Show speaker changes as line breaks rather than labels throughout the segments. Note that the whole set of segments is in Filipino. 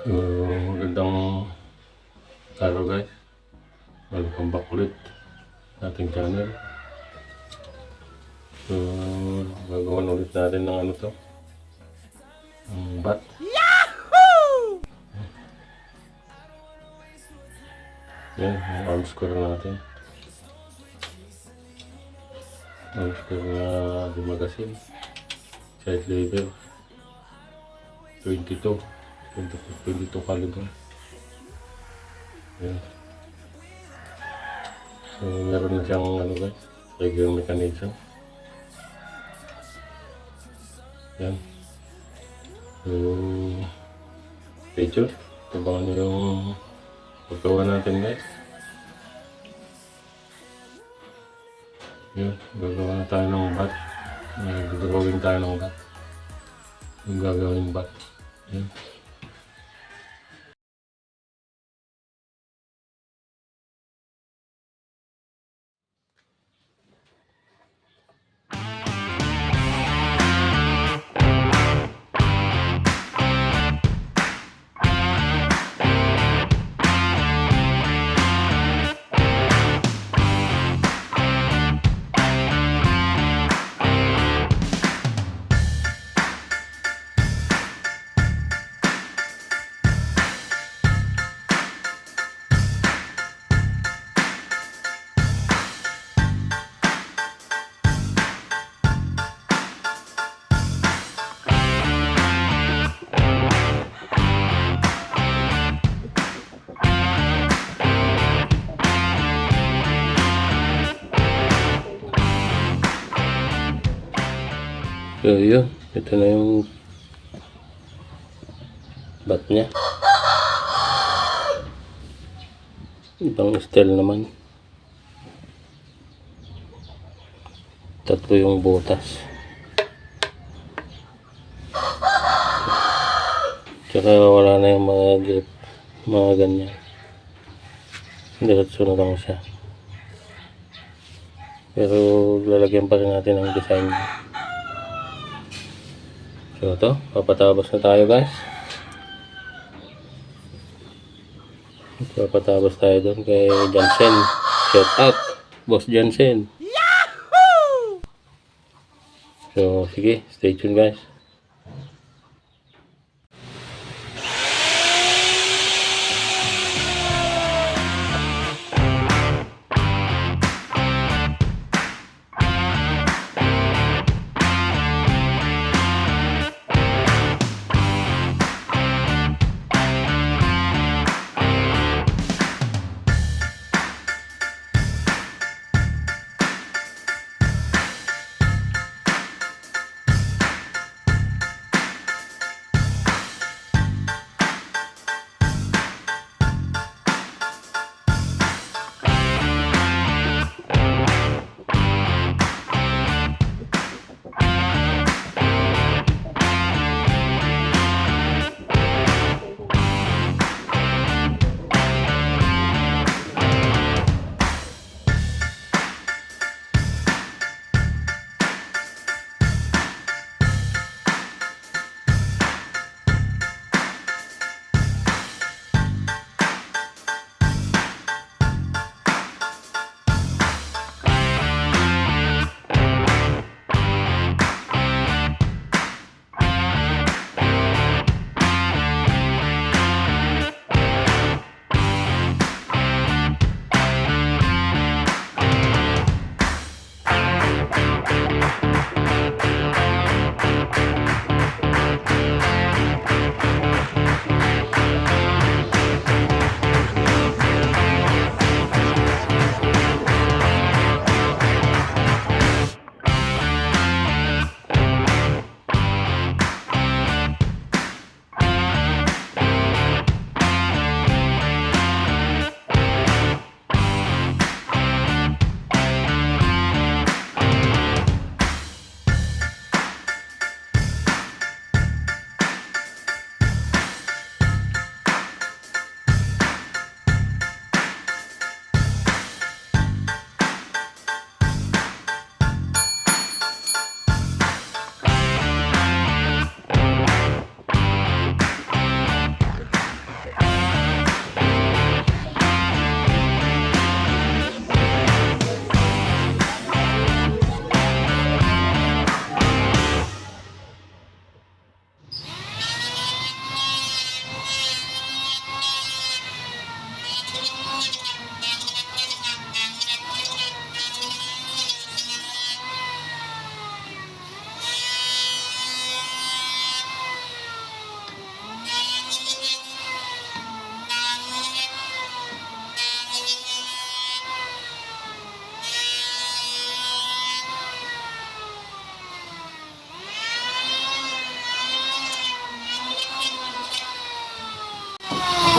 Magandang araw guys. Welcome back ulit sa ating channel. So, gagawin ulit natin ng ano to, ang bat. Yahoo! Yan, ang ARMSCOR natin. ARMSCOR na di magazine. Sight level 22 caliber. Yan. So, meron na siyang ano guys, regular mechanism. Yan. So, stay tuned. Tabangan nyo yung paggawa natin guys. Yan, gagawa na tayo ng bat. Gagawin tayo ng bat. Yung gagawin bat. Yan. So yun, ito na yung bat niya. Ibang style naman. Tatlo yung butas. Tsaka wala na yung mga grip, mga ganyan. Diretso na lang siya. Pero lalagyan pa rin natin ang design niya. So ito, papatabas na tayo guys. Papatabas tayo doon kay Jansen. Shout out, Boss Jansen. Yahoo! So sige, stay tuned guys.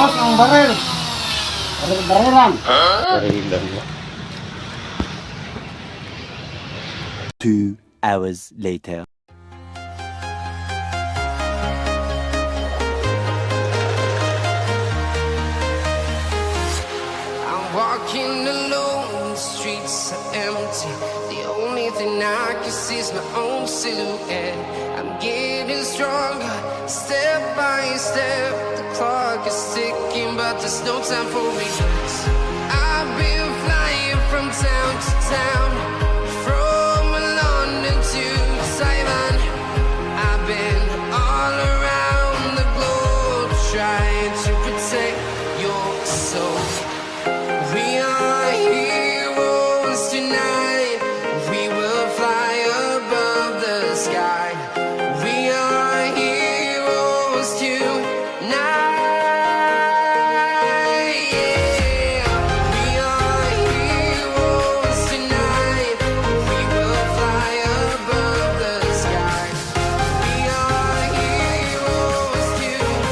Bukas ng baril. Barilan.
Barilan mo.
2 hours later.
I'm walking alone, the streets are empty. The only thing I can see is my own silhouette. I'm getting stronger, step by step. The clock is ticking, but there's no time for regrets. I've been flying from town to town, from London to Taiwan. I've been all around the globe, trying to protect your soul. We are heroes tonight. We will fly above the sky. We are heroes tonight. Yeah. We are heroes tonight. We will fly above the sky. We are heroes tonight.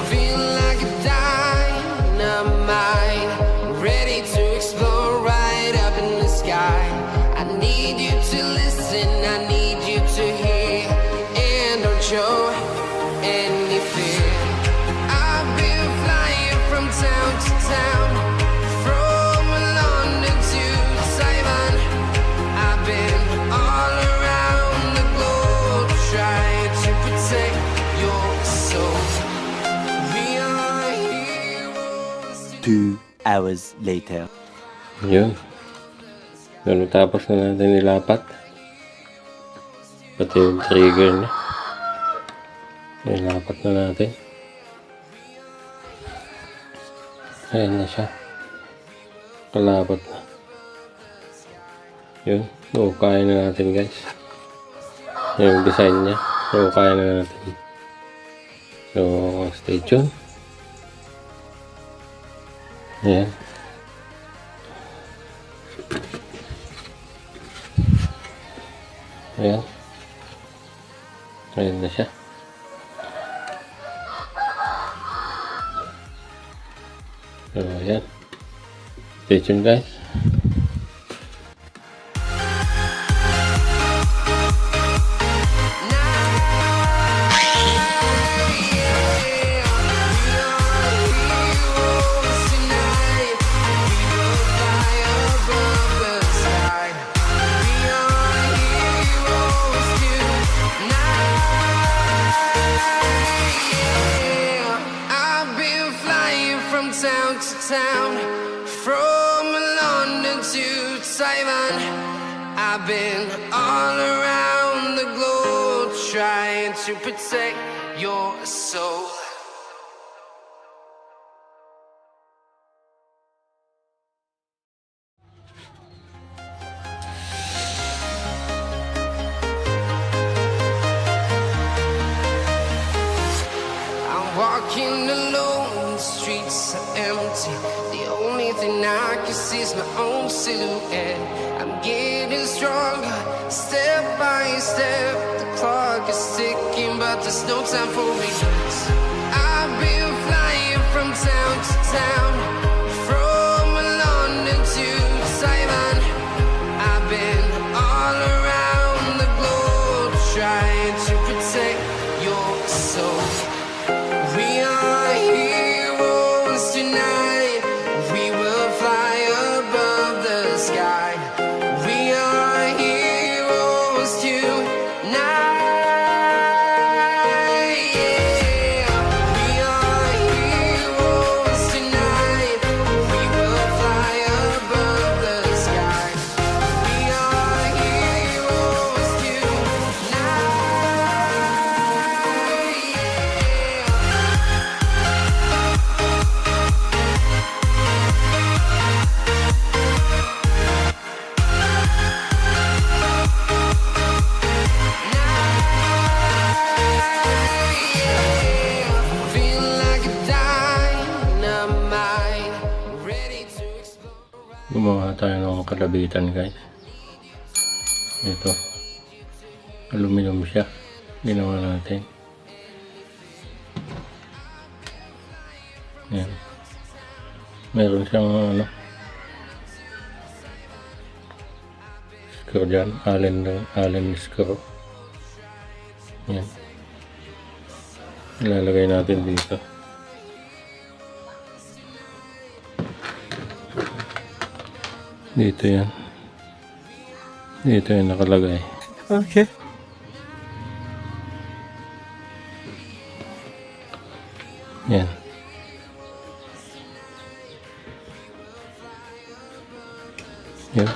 Feel like a dynamite, ready to explode right up in the sky. I need you to listen, I need you to hear, and don't show any fear. I've been flying from town to town, from London to Taiwan. I've been all around the globe, trying to protect your soul. We are heroes.
2 hours later.
Yun. Yun, tapos na natin nilapat. Pati yung trigger niya. Nilapat na natin. Ayan na siya. Kalapat na. Yun. Kaya na natin, guys. Yung design niya. Kaya na natin. So, stay tuned. Ayan. Ayan. Ayan na siya. So, ayan. Stay tuned, guys.
Town to town, from London to Taiwan. I've been all around the globe, trying to protect your soul. I'm walking alone, the streets are empty. The only thing I can see is my own silhouette. I'm getting stronger, step by step. The clock is ticking, but there's no time for regrets. I've been flying from town to town, from London to Taiwan. I've been all around the globe, trying to protect your soul. We are heroes tonight. We will fly above the sky. We are heroes tonight. Yeah. We are heroes tonight. We will fly above the sky. We are heroes tonight. Yeah.
Gumawa tayo ng kalabitan guys. Ito. Aluminum siya. Ginawa natin. Yan. Meron siyang ano. Screw dyan. Allen screw. Yan. Ilalagay natin dito. Dito yan. Dito yan nakalagay.
Okay.
Yan. Yan.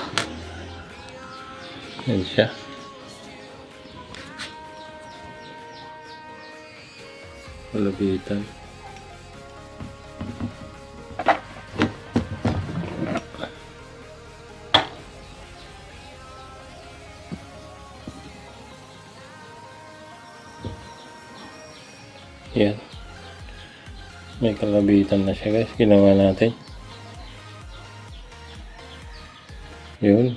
Yan siya. Kalabitan. Yan. May kalabitan na siya guys. Ginawa natin. Yun.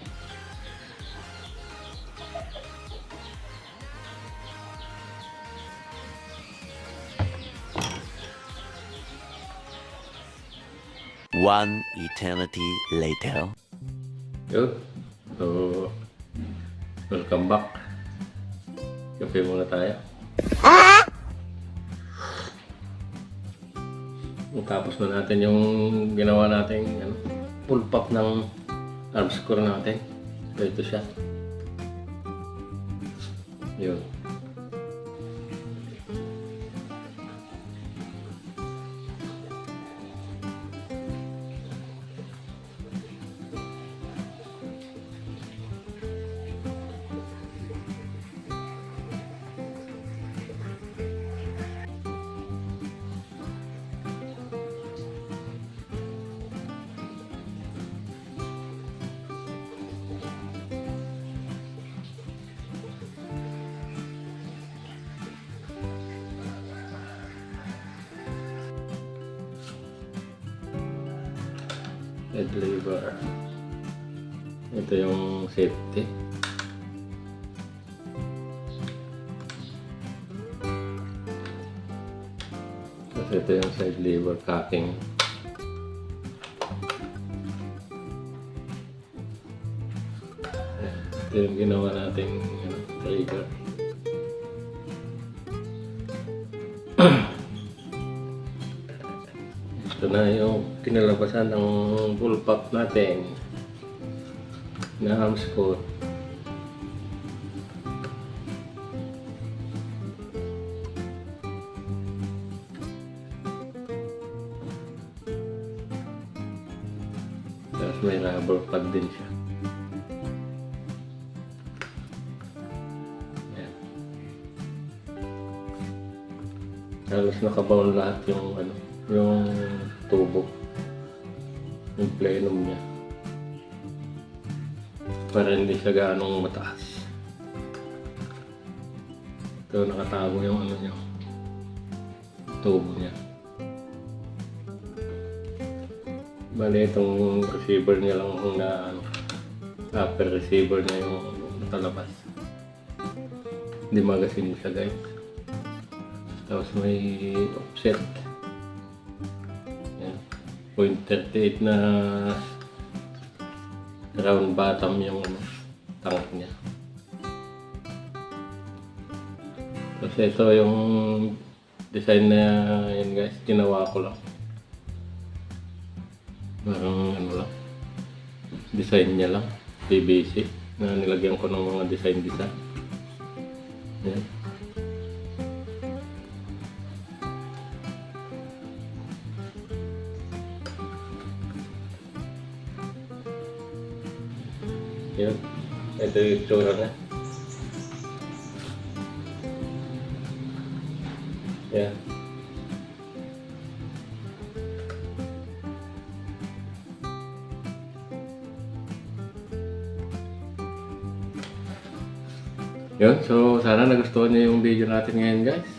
One eternity later.
Yun. So, welcome back. Kape muna tayo. Tapos na natin yung ginawa natin BULLPUP ng ARMSCOR natin. So, ito siya. Yun. Head lever. Ito yung safety. Tapos ito yung side lever cocking. Ito yung ginawa nating trigger. Ito na yung kinalabasan ng BULLPUP natin na ARMSCOR. Tapos may rubber pad din siya. Yan. Halos nakabound lahat yung yung tubo, yung plenum niya, para hindi siya ganong mataas. Ito nakatago yung niya, tubo niya. Bali itong receiver niya lang na upper receiver niya yung natalabas. Hindi magasin siya guys. Tapos may offset. 0.38 na round bottom yung tank niya. Kasi ito yung design na yun guys, ginawa ko lang. Parang lang, design niya lang, PVC na nilagyan ko ng mga design. Yan. Yun. Ito yung itsura na. Yan. Yun. So, sana nagustuhan niyo yung video natin ngayon guys.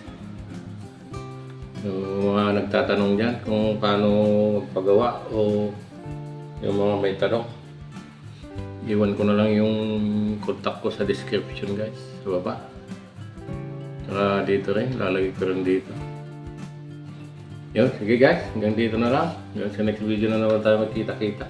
So, mga nagtatanong dyan kung paano magpagawa o yung mga may tanong. Iwan ko na lang yung contact ko sa description guys, sa baba. Saka dito rin, lalagay ko rin dito. Yun, sige guys, hanggang dito na lang. Hanggang sa next video na naman tayo magkita-kita.